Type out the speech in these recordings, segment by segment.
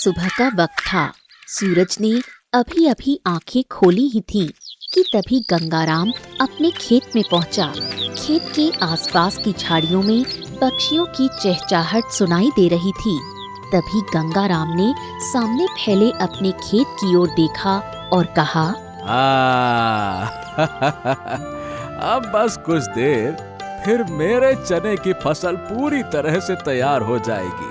सुबह का वक्त था। सूरज ने अभी अभी आंखें खोली ही थीं कि तभी गंगाराम अपने खेत में पहुंचा। खेत के आसपास की झाड़ियों में पक्षियों की चहचहाहट सुनाई दे रही थी। तभी गंगाराम ने सामने फैले अपने खेत की ओर देखा और कहा, अब बस कुछ देर फिर मेरे चने की फसल पूरी तरह से तैयार हो जाएगी।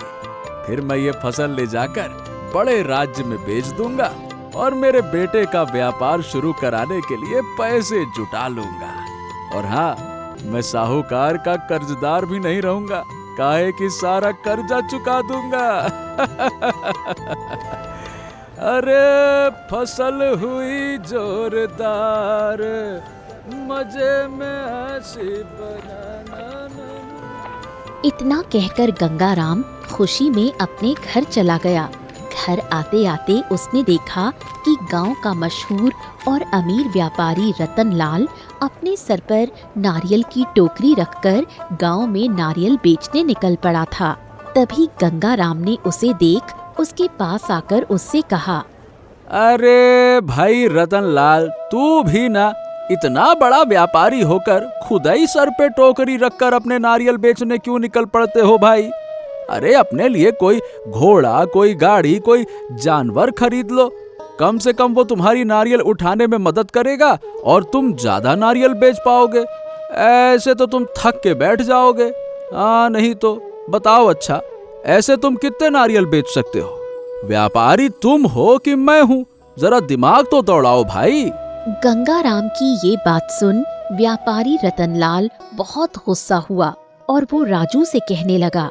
फिर मैं ये फसल ले जाकर बड़े राज्य में बेच दूंगा और मेरे बेटे का व्यापार शुरू कराने के लिए पैसे जुटा लूंगा। और हाँ, मैं साहूकार का कर्जदार भी नहीं रहूंगा, काहे कि सारा कर्जा चुका दूंगा। अरे फसल हुई जोरदार, मजे में हंसी बनाना। इतना कहकर गंगाराम खुशी में अपने घर चला गया। घर आते आते उसने देखा कि गांव का मशहूर और अमीर व्यापारी रतनलाल अपने सर पर नारियल की टोकरी रखकर गांव में नारियल बेचने निकल पड़ा था। तभी गंगाराम ने उसे देख उसके पास आकर उससे कहा, अरे भाई रतनलाल, तू भी ना इतना बड़ा व्यापारी होकर खुद ही सर पे टोकरी रखकर अपने नारियल बेचने क्यों निकल पड़ते हो भाई? अरे अपने लिए कोई घोड़ा, कोई गाड़ी, कोई जानवर खरीद लो। कम से कम वो तुम्हारी नारियल उठाने में मदद करेगा और तुम ज्यादा नारियल बेच पाओगे। ऐसे तो तुम थक के बैठ जाओगे। नहीं तो बताओ, अच्छा ऐसे तुम कितने नारियल बेच सकते हो? व्यापारी तुम हो कि मैं हूँ? जरा दिमाग तो दौड़ाओ भाई। गंगाराम की ये बात सुन व्यापारी रतनलाल बहुत गुस्सा हुआ और वो राजू से कहने लगा,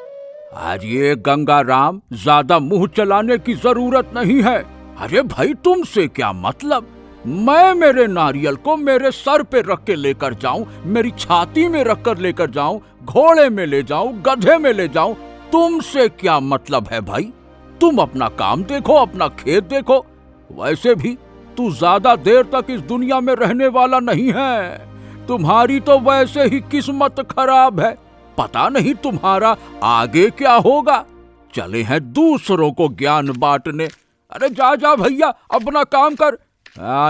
अरे गंगाराम, ज्यादा मुंह चलाने की जरूरत नहीं है। अरे भाई, तुमसे क्या मतलब? मैं मेरे नारियल को मेरे सर पे रख के लेकर जाऊं, मेरी छाती में रख कर लेकर जाऊं, घोड़े में ले जाऊं, गधे में ले जाऊं, तुमसे क्या मतलब है भाई? तुम अपना काम देखो, अपना खेत देखो। वैसे भी तू ज्यादा देर तक इस दुनिया में रहने वाला नहीं है। तुम्हारी तो वैसे ही किस्मत खराब है। पता नहीं तुम्हारा आगे क्या होगा। चले हैं दूसरों को ज्ञान बांटने। अरे जा जा भैया, अपना काम कर।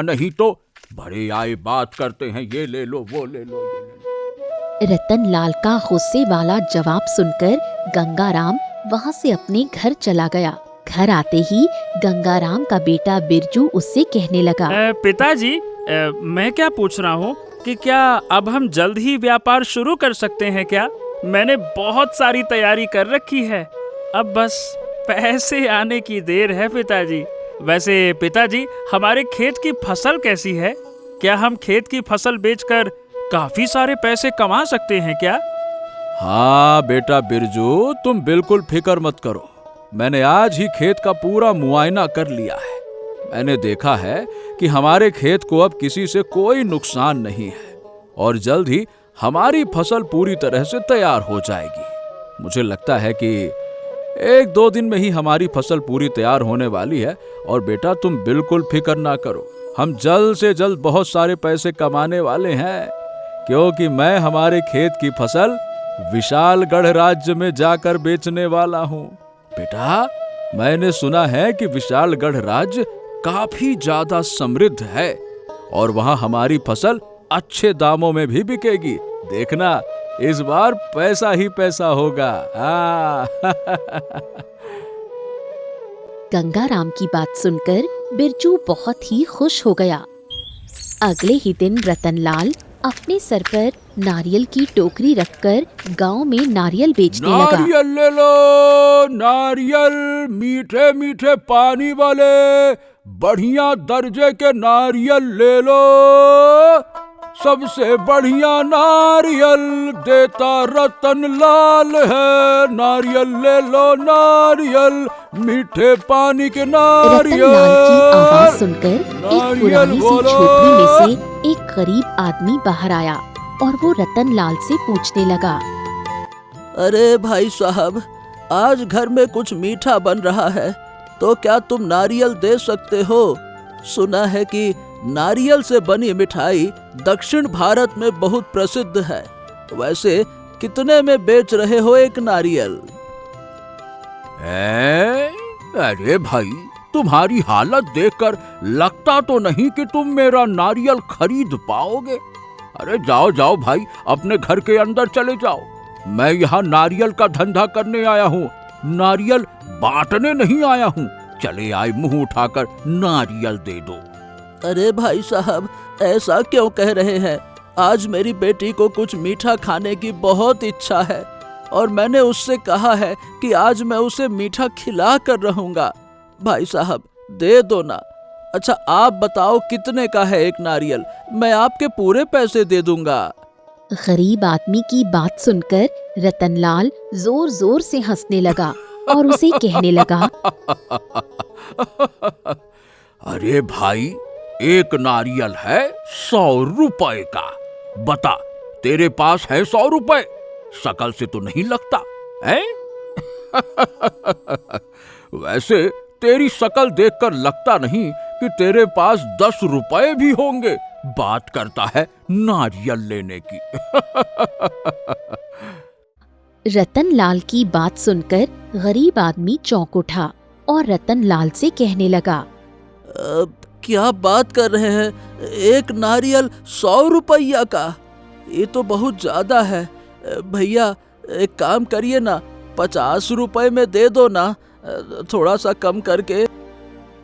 नहीं तो बड़े आए बात करते हैं, ये ले लो, वो ले लो, ये ले लो। रतनलाल का गुस्से वाला जवाब सुनकर गंगाराम वहां से अपने घर चला गया। घर आते ही गंगाराम का बेटा बिरजू उससे कहने लगा, पिताजी, मैं क्या पूछ रहा हूँ कि क्या अब हम जल्द ही व्यापार शुरू कर सकते हैं क्या? मैंने बहुत सारी तैयारी कर रखी है, अब बस पैसे आने की देर है पिताजी। वैसे पिताजी, हमारे खेत की फसल कैसी है? क्या हम खेत की फसल बेचकर काफी सारे पैसे कमा सकते हैं क्या? हाँ बेटा बिरजू, तुम बिल्कुल फिक्र मत करो। मैंने आज ही खेत का पूरा मुआयना कर लिया है। मैंने देखा है कि हमारे खेत को अब किसी से कोई नुकसान नहीं है और जल्द ही हमारी फसल पूरी तरह से तैयार हो जाएगी। मुझे लगता है कि 1-2 दिन में ही हमारी फसल पूरी तैयार होने वाली है। और बेटा, तुम बिल्कुल फिक्र ना करो, हम जल्द से जल्द बहुत सारे पैसे कमाने वाले हैं, क्योंकि मैं हमारे खेत की फसल विशालगढ़ राज्य में जाकर बेचने वाला हूँ। बेटा, मैंने सुना है कि विशालगढ़ राज्य काफी ज्यादा समृद्ध है और वहाँ हमारी फसल अच्छे दामों में भी बिकेगी। देखना, इस बार पैसा ही पैसा होगा। गंगाराम की बात सुनकर बिरजू बहुत ही खुश हो गया। अगले ही दिन रतनलाल अपने सर पर नारियल की टोकरी रखकर गांव में नारियल बेचने लगा। नारियल ले लो, नारियल, मीठे मीठे पानी वाले बढ़िया दर्जे के नारियल ले लो। सबसे बढ़िया नारियल देता रतनलाल है। नारियल ले लो, नारियल, मीठे पानी के नारियल। रतनलाल की आवाज सुनकर एक पुरानी सी झोपड़ी में से एक गरीब आदमी बाहर आया और वो रतनलाल से पूछने लगा, अरे भाई साहब, आज घर में कुछ मीठा बन रहा है, तो क्या तुम नारियल दे सकते हो? सुना है कि नारियल से बनी मिठाई दक्षिण भारत में बहुत प्रसिद्ध है। वैसे कितने में बेच रहे हो एक नारियल? अरे भाई, तुम्हारी हालत देखकर लगता तो नहीं कि तुम मेरा नारियल खरीद पाओगे। अरे जाओ जाओ भाई, अपने घर के अंदर चले जाओ। मैं यहाँ नारियल का धंधा करने आया हूँ, नारियल बांटने नहीं आया हूँ। चले आए मुंह उठाकर नारियल दे दो। अरे भाई साहब, ऐसा क्यों कह रहे हैं? आज मेरी बेटी को कुछ मीठा खाने की बहुत इच्छा है और मैंने उससे कहा है कि आज मैं उसे मीठा खिला कर रहूंगा। भाई साहब, दे दो ना। अच्छा, आप बताओ कितने का है एक नारियल? मैं आपके पूरे पैसे दे दूंगा। गरीब आदमी की बात सुनकर रतनलाल जोर जोर से हंसने लगा और उसे कहने लगा, अरे भाई, एक नारियल है 100 रुपए का। बता, तेरे पास है 100 रुपए? शकल से तो नहीं लगता है। वैसे तेरी शकल देखकर लगता नहीं कि तेरे पास 10 रुपए भी होंगे। बात करता है नारियल लेने की। रतनलाल की बात सुनकर गरीब आदमी चौंक उठा और रतनलाल से कहने लगा, क्या बात कर रहे हैं? एक नारियल 100 रुपया का? ये तो बहुत ज्यादा है। भैया, एक काम करिए ना, 50 रुपए में दे दो ना, थोड़ा सा कम करके।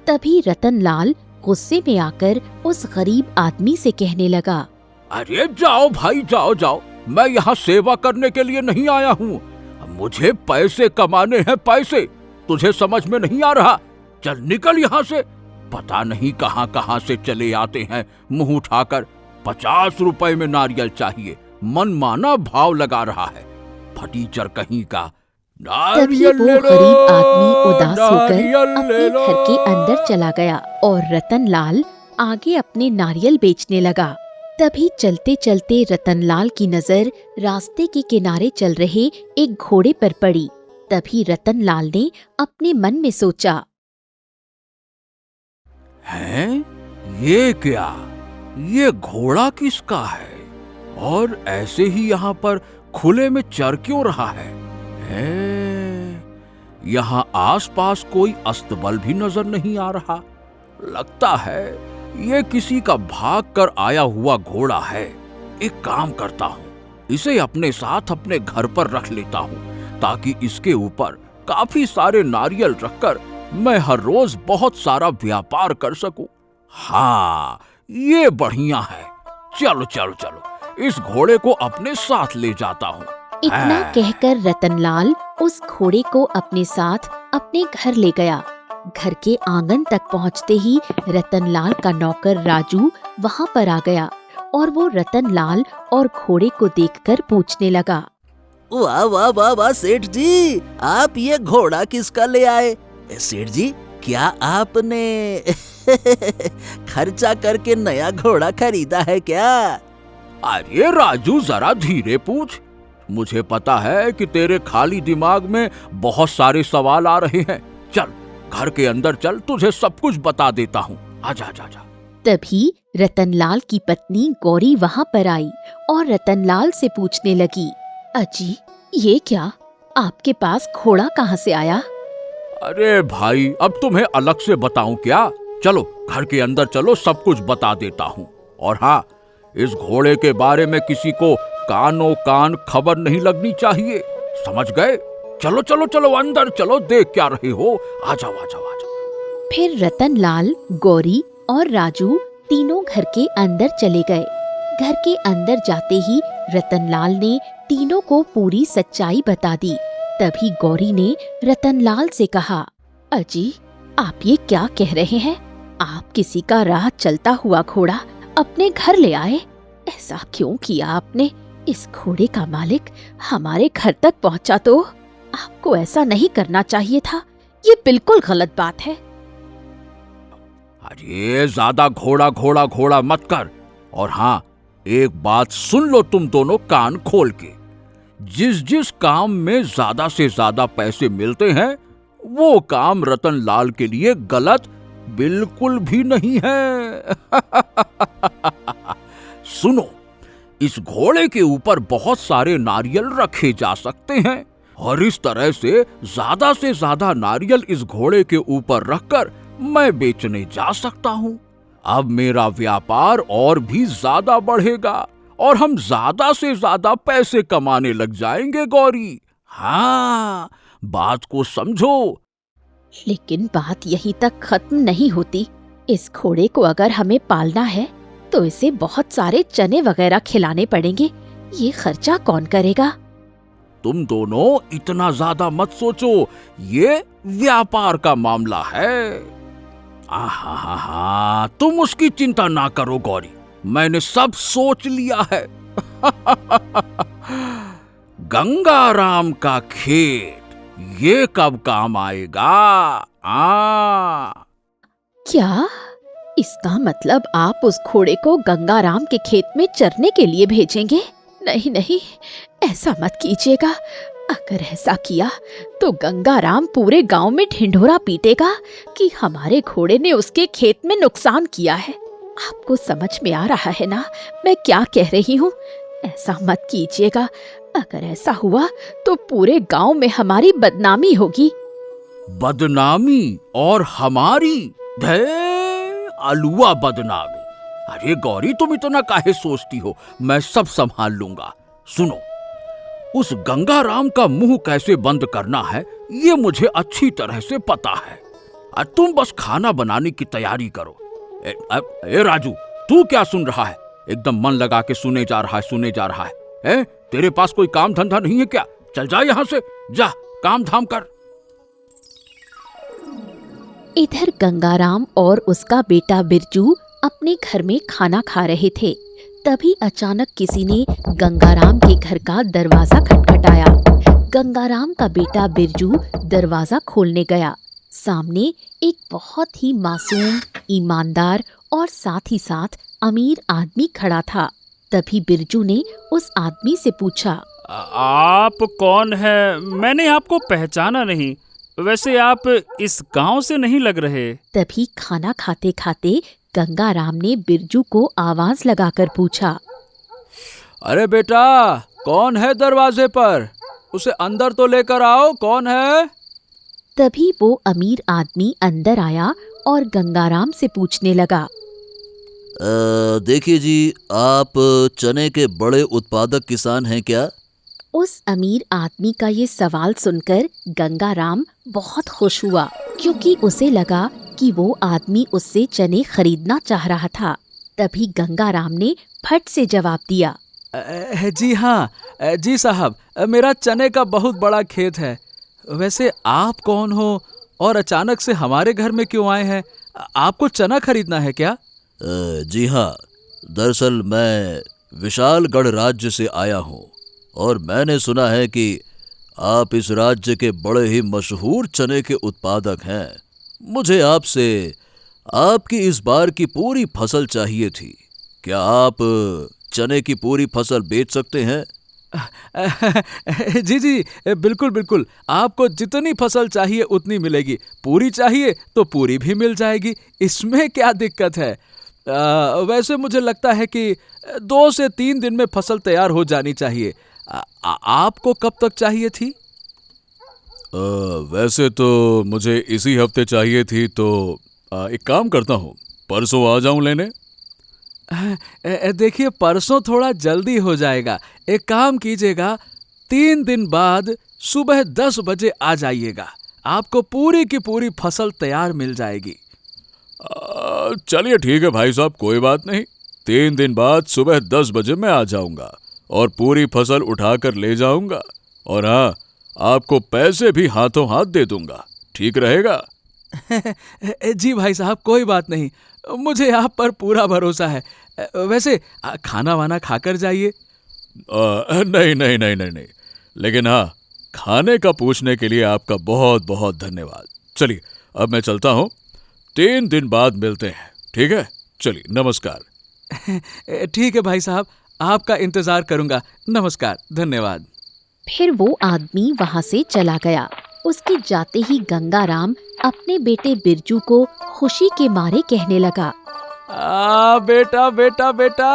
तभी रतनलाल गुस्से में आकर उस गरीब आदमी से कहने लगा, अरे जाओ भाई, जाओ जाओ। मैं यहाँ सेवा करने के लिए नहीं आया हूँ, मुझे पैसे कमाने हैं, पैसे। तुझे समझ में नहीं आ रहा? चल निकल यहाँ से। पता नहीं कहाँ कहाँ से चले आते हैं मुंह उठाकर। 50 रुपए में नारियल चाहिए, मनमाना भाव लगा रहा है, फटीचर कहीं का। तभी वो गरीब आदमी उदास होकर अपने घर के अंदर चला गया और रतनलाल आगे अपने नारियल बेचने लगा। तभी चलते चलते रतनलाल की नजर रास्ते के किनारे चल रहे एक घोड़े पर पड़ी। तभी रतनलाल ने अपने मन में सोचा, हैं? ये क्या? ये घोड़ा किसका है? और ऐसे ही यहाँ पर खुले में चर क्यों रहा है? यहाँ आसपास कोई अस्तबल भी नजर नहीं आ रहा। लगता है ये किसी का भाग कर आया हुआ घोड़ा है। एक काम करता हूँ, इसे अपने साथ अपने घर पर रख लेता हूँ, ताकि इसके ऊपर काफी सारे नारियल रखकर मैं हर रोज बहुत सारा व्यापार कर सकूं। हाँ, ये बढ़िया है। चलो चलो चलो, इस घोड़े को अपने साथ ले जाता हूँ। इतना कहकर रतनलाल उस घोड़े को अपने साथ अपने घर ले गया। घर के आंगन तक पहुंचते ही रतनलाल का नौकर राजू वहां पर आ गया और वो रतनलाल और घोड़े को देखकर पूछने लगा, वाह वाह वाह वाह सेठ जी, आप ये घोड़ा किसका ले आए? सेठ जी, क्या आपने खर्चा करके नया घोड़ा खरीदा है क्या? अरे राजू, जरा धीरे पूछ। मुझे पता है कि तेरे खाली दिमाग में बहुत सारे सवाल आ रहे हैं। चल घर के अंदर चल, तुझे सब कुछ बता देता हूँ। आजा आजा आजा। तभी रतनलाल की पत्नी गौरी वहां पर आई और रतनलाल से पूछने लगी, अजी, ये क्या? आपके पास घोड़ा कहाँ से आया? अरे भाई, अब तुम्हें अलग से बताऊं क्या? चलो घर के अंदर चलो, सब कुछ बता देता हूँ। और हाँ, इस घोड़े के बारे में किसी को कानो कान खबर नहीं लगनी चाहिए, समझ गए? चलो चलो चलो अंदर चलो, देख क्या रहे हो? आ जाओ आ जाओ आ जाओ। फिर रतनलाल, गौरी और राजू तीनों घर के अंदर चले गए। घर के अंदर जाते ही रतनलाल ने तीनों को पूरी सच्चाई बता दी। तभी गौरी ने रतनलाल से कहा, अजी, आप ये क्या कह रहे हैं? आप किसी का राह चलता हुआ घोड़ा अपने घर ले आए? ऐसा क्यों किया आपने? इस घोड़े का मालिक हमारे घर तक पहुंचा तो आपको ऐसा नहीं करना चाहिए था। ये बिल्कुल गलत बात है। अरे ज्यादा घोड़ा घोड़ा घोड़ा मत कर। और हाँ, एक बात सुन लो तुम दोनों कान खोल के। जिस जिस काम में ज्यादा से ज्यादा पैसे मिलते हैं, वो काम रतनलाल के लिए गलत बिल्कुल भी नहीं है। सुनो, इस घोड़े के ऊपर बहुत सारे नारियल रखे जा सकते हैं और इस तरह से ज्यादा नारियल इस घोड़े के ऊपर रखकर मैं बेचने जा सकता हूँ। अब मेरा व्यापार और भी ज्यादा बढ़ेगा और हम ज्यादा से ज्यादा पैसे कमाने लग जाएंगे गौरी। हाँ, बात को समझो। लेकिन बात यहीं तक खत्म नहीं होती। इस घोड़े को अगर हमें पालना है तो इसे बहुत सारे चने वगैरह खिलाने पड़ेंगे। ये खर्चा कौन करेगा? तुम दोनों इतना ज्यादा मत सोचो, ये व्यापार का मामला है। आहा, तुम उसकी चिंता ना करो गौरी, मैंने सब सोच लिया है। गंगाराम का खेत, ये कब काम आएगा? क्या इसका मतलब आप उस घोड़े को गंगाराम के खेत में चरने के लिए भेजेंगे? नहीं नहीं, ऐसा मत कीजिएगा। अगर ऐसा किया तो गंगाराम पूरे गांव में ढिंढोरा पीटेगा कि हमारे घोड़े ने उसके खेत में नुकसान किया है। आपको समझ में आ रहा है ना मैं क्या कह रही हूँ? ऐसा मत कीजिएगा। अगर ऐसा हुआ तो पूरे गांव में हमारी बदनामी होगी। बदनामी और हमारी? अलुआ बदनामी। अरे गौरी, तुम इतना काहे सोचती हो? मैं सब संभाल लूंगा। सुनो, उस गंगाराम का मुंह कैसे बंद करना है ये मुझे अच्छी तरह से पता है। तुम बस खाना बनाने की तैयारी करो। ए राजू, तू क्या सुन रहा है? एकदम मन लगा के सुने जा रहा है। तेरे पास कोई काम धंधा नहीं है क्या? चल जा यहां से, जा काम धाम कर। इधर गंगाराम और उसका बेटा बिरजू अपने घर में खाना खा रहे थे। तभी अचानक किसी ने गंगाराम के घर का दरवाजा खटखटाया। गंगाराम का बेटा बिरजू दरवाजा खोलने गया। सामने एक बहुत ही मासूम, ईमानदार और साथ ही साथ अमीर आदमी खड़ा था। तभी बिरजू ने उस आदमी से पूछा, आप कौन है? मैंने आपको पहचाना नहीं। वैसे आप इस गांव से नहीं लग रहे। तभी खाना खाते खाते गंगाराम ने बिरजू को आवाज लगाकर पूछा, अरे बेटा, कौन है दरवाजे पर? उसे अंदर तो लेकर आओ, कौन है? तभी वो अमीर आदमी अंदर आया और गंगाराम से पूछने लगा, देखिए जी, आप चने के बड़े उत्पादक किसान हैं क्या? उस अमीर आदमी का ये सवाल सुनकर गंगाराम बहुत खुश हुआ, क्योंकि उसे लगा कि वो आदमी उससे चने खरीदना चाह रहा था। तभी गंगाराम ने फट से जवाब दिया, जी हाँ, जी साहब, मेरा चने का बहुत बड़ा खेत है। वैसे आप कौन हो और अचानक से हमारे घर में क्यों आए हैं? आपको चना खरीदना है क्या? जी हाँ, दरअसल मैं विशालगढ़ राज्य से आया हूँ और मैंने सुना है कि आप इस राज्य के बड़े ही मशहूर चने के उत्पादक हैं। मुझे आपसे आपकी इस बार की पूरी फसल चाहिए थी। क्या आप चने की पूरी फसल बेच सकते हैं? जी जी, बिल्कुल बिल्कुल, आपको जितनी फसल चाहिए उतनी मिलेगी। पूरी चाहिए तो पूरी भी मिल जाएगी, इसमें क्या दिक्कत है? वैसे मुझे लगता है कि 2 से 3 दिन में फसल तैयार हो जानी चाहिए। आपको कब तक चाहिए थी? वैसे तो मुझे इसी हफ्ते चाहिए थी, तो एक काम करता हूँ, परसों आ जाऊं लेने। देखिए, परसों थोड़ा जल्दी हो जाएगा। एक काम कीजिएगा, 3 दिन बाद सुबह 10 बजे आ जाइएगा। आपको पूरी की पूरी फसल तैयार मिल जाएगी। चलिए ठीक है भाई साहब, कोई बात नहीं। 3 दिन बाद सुबह 10 बजे मैं आ जाऊंगा और पूरी फसल उठाकर ले जाऊंगा। और हाँ, आपको पैसे भी हाथों हाथ दे दूंगा। ठीक रहेगा? जी भाई साहब, कोई बात नहीं, मुझे आप पर पूरा भरोसा है। वैसे खाना वाना खाकर जाइए। नहीं नहीं नहीं नहीं नहीं, लेकिन हाँ, खाने का पूछने के लिए आपका बहुत बहुत धन्यवाद। चलिए अब मैं चलता हूँ, 3 दिन बाद मिलते हैं। ठीक है, चलिए, नमस्कार। ठीक है भाई साहब, आपका इंतजार करूंगा। नमस्कार, धन्यवाद। फिर वो आदमी वहाँ से चला गया। उसके जाते ही गंगाराम अपने बेटे बिरजू को खुशी के मारे कहने लगा, बेटा बेटा बेटा,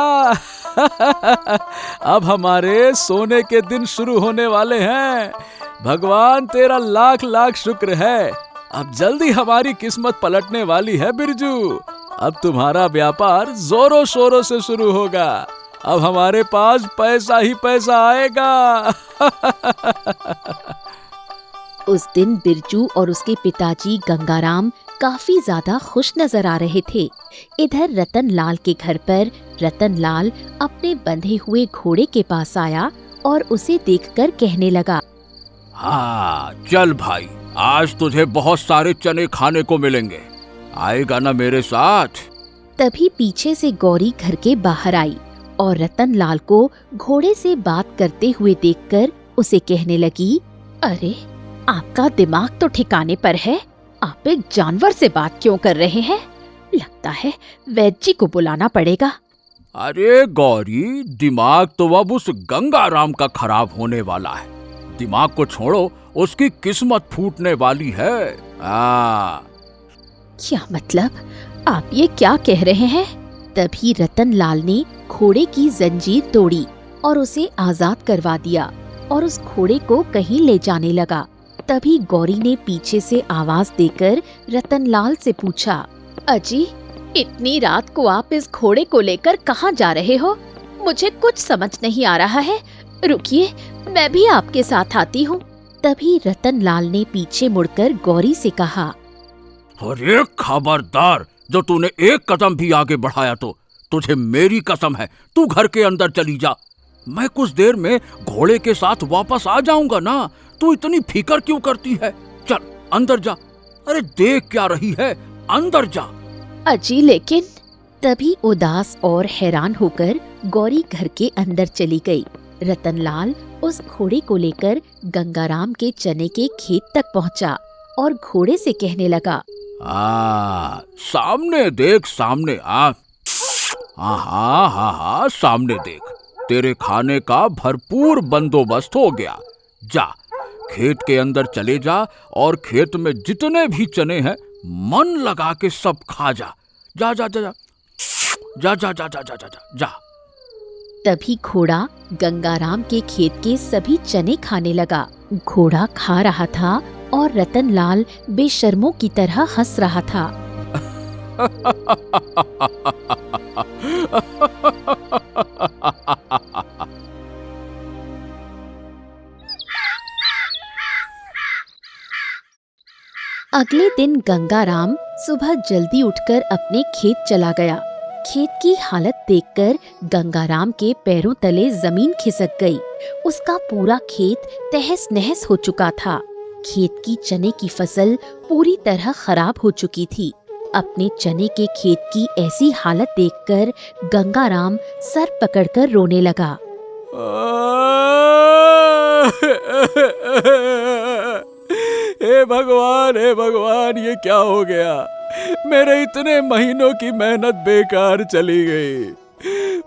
अब हमारे सोने के दिन शुरू होने वाले हैं। भगवान तेरा लाख लाख शुक्र है। अब जल्दी हमारी किस्मत पलटने वाली है बिरजू। अब तुम्हारा व्यापार जोरों शोरों से शुरू होगा। अब हमारे पास पैसा ही पैसा आएगा। उस दिन बिरजू और उसके पिताजी गंगाराम काफी ज्यादा खुश नजर आ रहे थे। इधर रतनलाल के घर पर रतनलाल अपने बंधे हुए घोड़े के पास आया और उसे देखकर कहने लगा, हाँ चल भाई, आज तुझे बहुत सारे चने खाने को मिलेंगे। आएगा ना मेरे साथ? तभी पीछे से गौरी घर के बाहर आई और रतनलाल को घोड़े से बात करते हुए देखकर उसे कहने लगी, अरे आपका दिमाग तो ठिकाने पर है, आप एक जानवर से बात क्यों कर रहे हैं? लगता है वैद्य जी को बुलाना पड़ेगा। अरे गौरी, दिमाग तो अब उस गंगाराम का खराब होने वाला है। दिमाग को छोड़ो, उसकी किस्मत फूटने वाली है। क्या मतलब? आप ये क्या कह रहे हैं? तभी रतनलाल ने घोड़े की जंजीर तोड़ी और उसे आजाद करवा दिया और उस घोड़े को कहीं ले जाने लगा। तभी गौरी ने पीछे से आवाज देकर रतनलाल से पूछा, अजी इतनी रात को आप इस घोड़े को लेकर कहाँ जा रहे हो? मुझे कुछ समझ नहीं आ रहा है। रुकिए, मैं भी आपके साथ आती हूँ। तभी रतनलाल ने पीछे मुड़कर गौरी से कहा, अरे खबरदार, जो तूने एक कदम भी आगे बढ़ाया तो तुझे मेरी कसम है, तू घर के अंदर चली जा। मैं कुछ देर में घोड़े के साथ वापस आ जाऊंगा ना। तू इतनी फिकर क्यों करती है? चल अंदर जा। अरे देख क्या रही है, अंदर जा। अजी लेकिन। तभी उदास और हैरान होकर गौरी घर के अंदर चली गई। रतनलाल उस घोड़े को लेकर गंगाराम के चने के खेत तक पहुंचा और घोड़े से कहने लगा, सामने देख, सामने आ। हाँ, सामने देख। तेरे खाने का भरपूर बंदोबस्त हो गया। जा, खेत के अंदर चले जा और खेत में जितने भी चने हैं मन लगा के सब खा जा। जा जा जा जा जा जा जा जा जा जा जा। तभी घोड़ा गंगाराम के खेत के सभी चने खाने लगा। घोड़ा खा रहा था और रतनलाल बेशर्मों की तरह हंस रहा था। अगले दिन गंगाराम सुबह जल्दी उठकर अपने खेत चला गया। खेत की हालत देखकर गंगाराम के पैरों तले जमीन खिसक गई। उसका पूरा खेत तहस नहस हो चुका था। खेत की चने की फसल पूरी तरह खराब हो चुकी थी। अपने चने के खेत की ऐसी हालत देखकर गंगाराम सर पकड़कर रोने लगा। हे भगवान, ये क्या हो गया? मेरे इतने महीनों की मेहनत बेकार चली गई।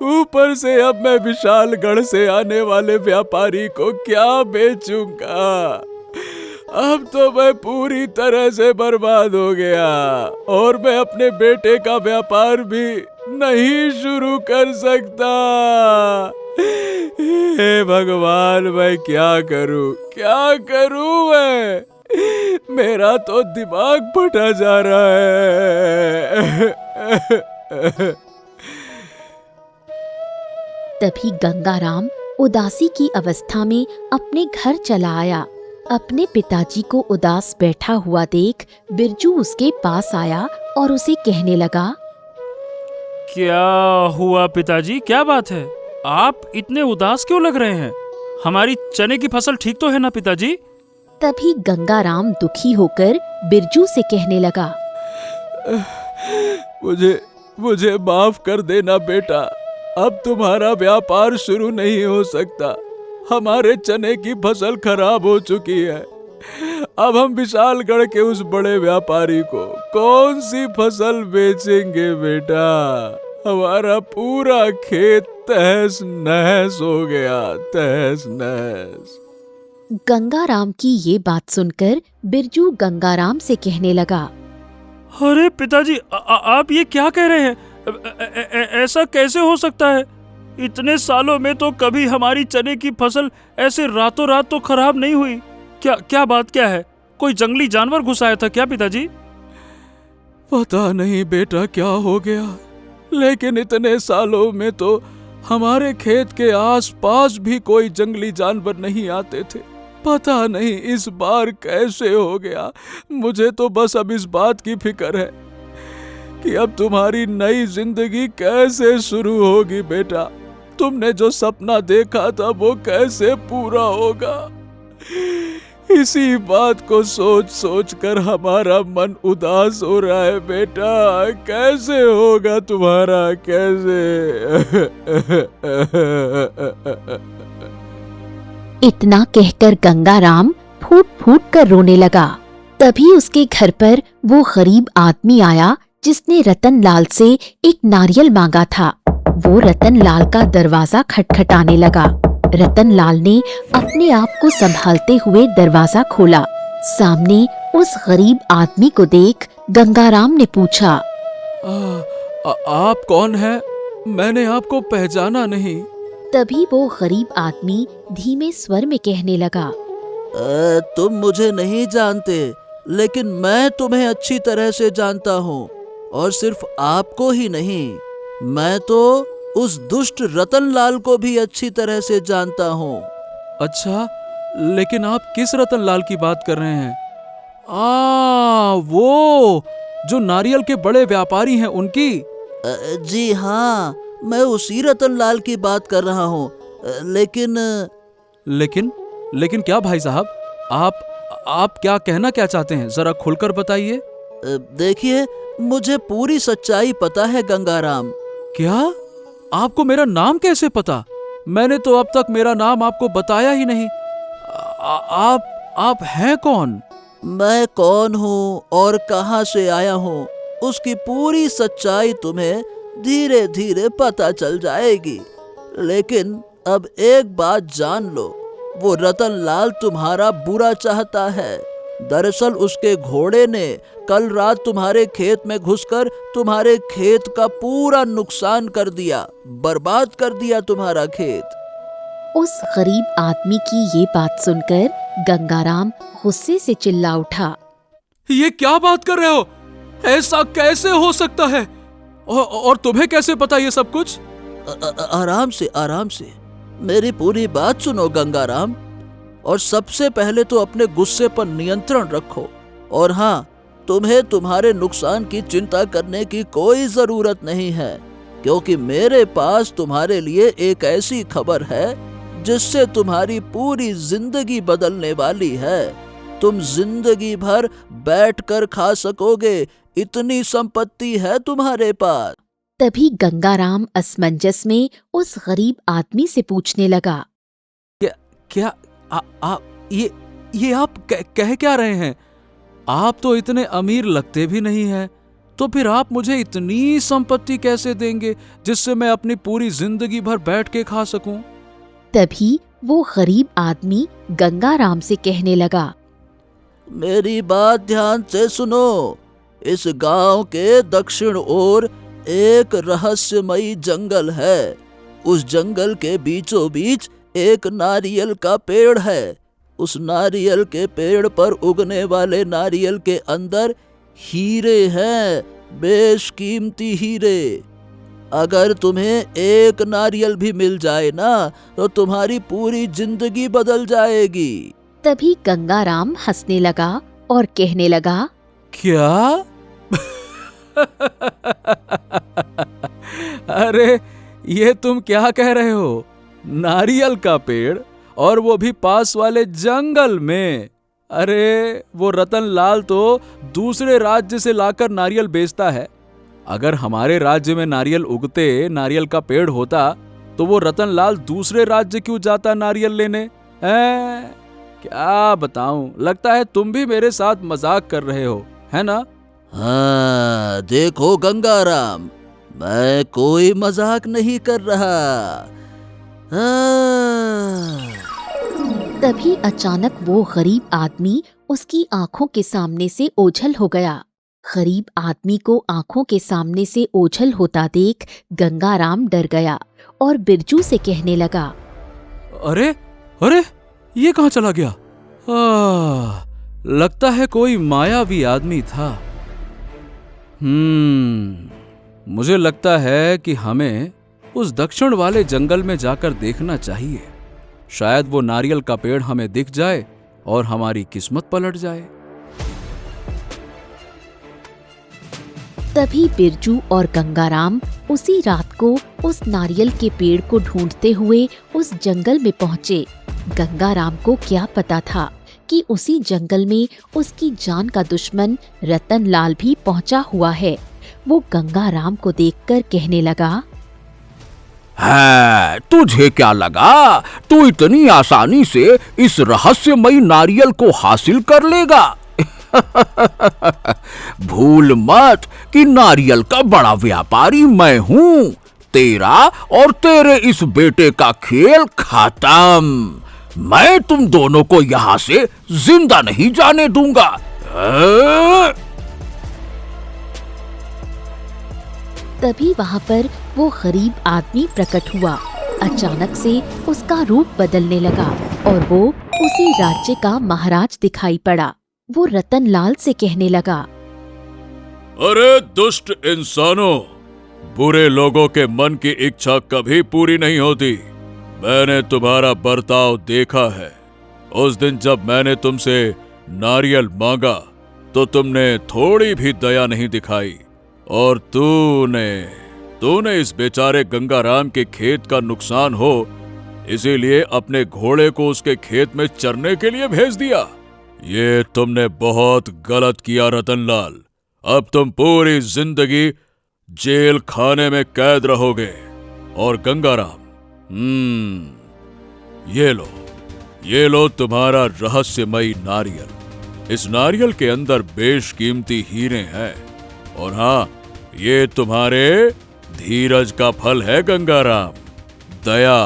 ऊपर से अब मैं विशालगढ़ से आने वाले व्यापारी को क्या बेचूंगा? अब तो मैं पूरी तरह से बर्बाद हो गया और मैं अपने बेटे का व्यापार भी नहीं शुरू कर सकता। हे भगवान, मैं क्या करूं मैं? मेरा तो दिमाग फटा जा रहा है। तभी गंगाराम उदासी की अवस्था में अपने घर चला आया। अपने पिताजी को उदास बैठा हुआ देख बिरजू उसके पास आया और उसे कहने लगा, क्या हुआ पिताजी, क्या बात है? आप इतने उदास क्यों लग रहे हैं? हमारी चने की फसल ठीक तो है ना पिताजी? तभी गंगाराम दुखी होकर बिरजू से कहने लगा, मुझे माफ कर देना बेटा। अब तुम्हारा व्यापार शुरू नहीं हो सकता। हमारे चने की फसल खराब हो चुकी है। अब हम विशालगढ़ के उस बड़े व्यापारी को कौन सी फसल बेचेंगे बेटा? हमारा पूरा खेत तहस नहस हो गया, तहस नहस। गंगाराम की ये बात सुनकर बिरजू गंगाराम से कहने लगा, अरे पिताजी, आप ये क्या कह रहे हैं? ऐसा कैसे हो सकता है? इतने सालों में तो कभी हमारी चने की फसल ऐसे रातों रात तो खराब नहीं हुई। क्या बात क्या है? कोई जंगली जानवर घुस आया था क्या पिताजी? पता नहीं बेटा क्या हो गया, लेकिन इतने सालों में तो हमारे खेत के आसपास भी कोई जंगली जानवर नहीं आते थे। पता नहीं इस बार कैसे हो गया। मुझे तो बस अब इस बात की फिक्र है कि अब तुम्हारी नई जिंदगी कैसे शुरू होगी बेटा। तुमने जो सपना देखा था वो कैसे पूरा होगा, इसी बात को सोच सोच कर हमारा मन उदास हो रहा है बेटा। कैसे होगा तुम्हारा, कैसे? इतना कहकर गंगाराम फूट फूट कर रोने लगा। तभी उसके घर पर वो गरीब आदमी आया जिसने रतनलाल से एक नारियल मांगा था। वो रतनलाल का दरवाजा खटखटाने लगा। रतनलाल ने अपने आप को संभालते हुए दरवाजा खोला। सामने उस गरीब आदमी को देख गंगाराम ने पूछा, आप कौन हैं? मैंने आपको पहचाना नहीं। तभी वो गरीब आदमी धीमे स्वर में कहने लगा, तुम मुझे नहीं जानते, लेकिन मैं तुम्हें अच्छी तरह से जानता हूँ। और सिर्फ आपको ही नहीं, मैं तो उस दुष्ट रतनलाल को भी अच्छी तरह से जानता हूँ। अच्छा, लेकिन आप किस रतनलाल की बात कर रहे हैं? वो जो नारियल के बड़े व्यापारी हैं, उनकी? जी हाँ, मैं उसी रतनलाल की बात कर रहा हूँ। लेकिन क्या भाई साहब, आप क्या कहना क्या चाहते हैं? जरा खुलकर बताइए। देखिए, मुझे पूरी सच्चाई पता है गंगाराम। क्या? आपको मेरा नाम कैसे पता? मैंने तो अब तक मेरा नाम आपको बताया ही नहीं। आप हैं कौन? मैं कौन हूँ और कहाँ से आया हूँ, उसकी पूरी सच्चाई तुम्हें धीरे धीरे पता चल जाएगी। लेकिन अब एक बात जान लो, वो रतनलाल तुम्हारा बुरा चाहता है। दरअसल उसके घोड़े ने कल रात तुम्हारे खेत में घुसकर तुम्हारे खेत का पूरा नुकसान कर दिया, बर्बाद कर दिया तुम्हारा खेत। उस गरीब आदमी की ये बात सुनकर गंगाराम गुस्से से चिल्ला उठा, ये क्या बात कर रहे हो? ऐसा कैसे हो सकता है? और तुम्हें कैसे पता ये सब कुछ? आराम से मेरी पूरी बात सुनो गंगाराम। और सबसे पहले तो अपने गुस्से पर नियंत्रण रखो। और हाँ, तुम्हें तुम्हारे नुकसान की चिंता करने की कोई जरूरत नहीं है, क्योंकि मेरे पास तुम्हारे लिए एक ऐसी खबर है जिससे तुम्हारी पूरी जिंदगी बदलने वाली है। तुम जिंदगी भर बैठकर खा सकोगे, इतनी संपत्ति है तुम्हारे पास। तभी गंगाराम असमंजस में उस गरीब आदमी से पूछने लगा, क्या ये आप कह क्या रहे हैं? आप तो इतने अमीर लगते भी नहीं हैं, तो फिर आप मुझे इतनी संपत्ति कैसे देंगे जिससे मैं अपनी पूरी जिंदगी भर बैठ के खा सकूं? तभी वो गरीब आदमी गंगाराम से कहने लगा, मेरी बात ध्यान से सुनो। इस गांव के दक्षिण ओर एक रहस्यमयी जंगल है। उस जंगल के बीचों बीच एक नारियल का पेड़ है। उस नारियल के पेड़ पर उगने वाले नारियल के अंदर हीरे हैं, बेशकीमती हीरे। अगर तुम्हें एक नारियल भी मिल जाए ना, तो तुम्हारी पूरी जिंदगी बदल जाएगी। तभी गंगाराम हंसने लगा और कहने लगा, क्या? अरे, ये तुम क्या कह रहे हो? नारियल का पेड़, और वो भी पास वाले जंगल में? अरे, वो रतनलाल तो दूसरे राज्य से लाकर नारियल बेचता है। अगर हमारे राज्य में नारियल उगते, नारियल का पेड़ होता, तो वो रतनलाल दूसरे राज्य क्यों जाता नारियल लेने? हैं? क्या बताऊं, लगता है तुम भी मेरे साथ मजाक कर रहे हो, है ना? हाँ, देखो गंगाराम, मैं कोई मजाक नहीं कर रहा। तभी अचानक वो गरीब आदमी उसकी आंखों के सामने से ओझल हो गया। गरीब आदमी को आंखों के सामने से ओझल होता देख गंगाराम डर गया और बिरजू से कहने लगा, अरे, ये कहाँ चला गया? लगता है कोई मायावी आदमी था। मुझे लगता है कि हमें उस दक्षिण वाले जंगल में जाकर देखना चाहिए। शायद वो नारियल का पेड़ हमें दिख जाए और हमारी किस्मत पलट जाए। तभी बिरजू और गंगाराम उसी रात को उस नारियल के पेड़ को ढूंढते हुए उस जंगल में पहुंचे। गंगाराम को क्या पता था कि उसी जंगल में उसकी जान का दुश्मन रतनलाल भी पहुंचा हुआ है। वो गंगाराम को देखकर कहने लगा, है, तुझे क्या लगा तू इतनी आसानी से इस रहस्यमयी नारियल को हासिल कर लेगा? भूल मत कि नारियल का बड़ा व्यापारी मैं हूँ। तेरा और तेरे इस बेटे का खेल खत्म। मैं तुम दोनों को यहाँ से जिंदा नहीं जाने दूंगा। तभी वहाँ पर वो गरीब आदमी प्रकट हुआ। अचानक से उसका रूप बदलने लगा और वो उसी राज्य का महाराज दिखाई पड़ा। वो रतनलाल से कहने लगा, अरे दुष्ट इंसानों, बुरे लोगों के मन की इच्छा कभी पूरी नहीं होती। मैंने तुम्हारा बर्ताव देखा है। उस दिन जब मैंने तुमसे नारियल मांगा तो तुमने थोड़ी भी दया नहीं दिखाई और तूने इस बेचारे गंगाराम के खेत का नुकसान हो इसीलिए अपने घोड़े को उसके खेत में चरने के लिए भेज दिया। ये तुमने बहुत गलत किया रतनलाल। अब तुम पूरी जिंदगी जेल खाने में कैद रहोगे। और गंगाराम, ये लो तुम्हारा रहस्यमयी नारियल। इस नारियल के अंदर बेशकीमती हीरे हैं। और हाँ, ये तुम्हारे धीरज का फल है गंगाराम। दया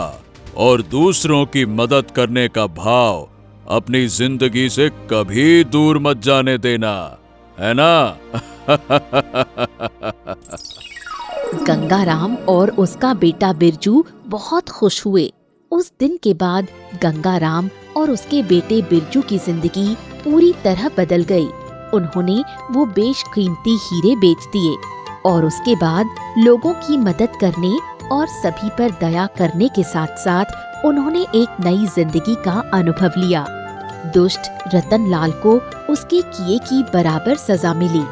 और दूसरों की मदद करने का भाव अपनी जिंदगी से कभी दूर मत जाने देना, है ना? गंगाराम और उसका बेटा बिरजू बहुत खुश हुए। उस दिन के बाद गंगाराम और उसके बेटे बिरजू की जिंदगी पूरी तरह बदल गई। उन्होंने वो बेशकीमती हीरे बेच दिए और उसके बाद लोगों की मदद करने और सभी पर दया करने के साथ साथ उन्होंने एक नई जिंदगी का अनुभव लिया। दुष्ट रतनलाल को उसके किए की बराबर सजा मिली।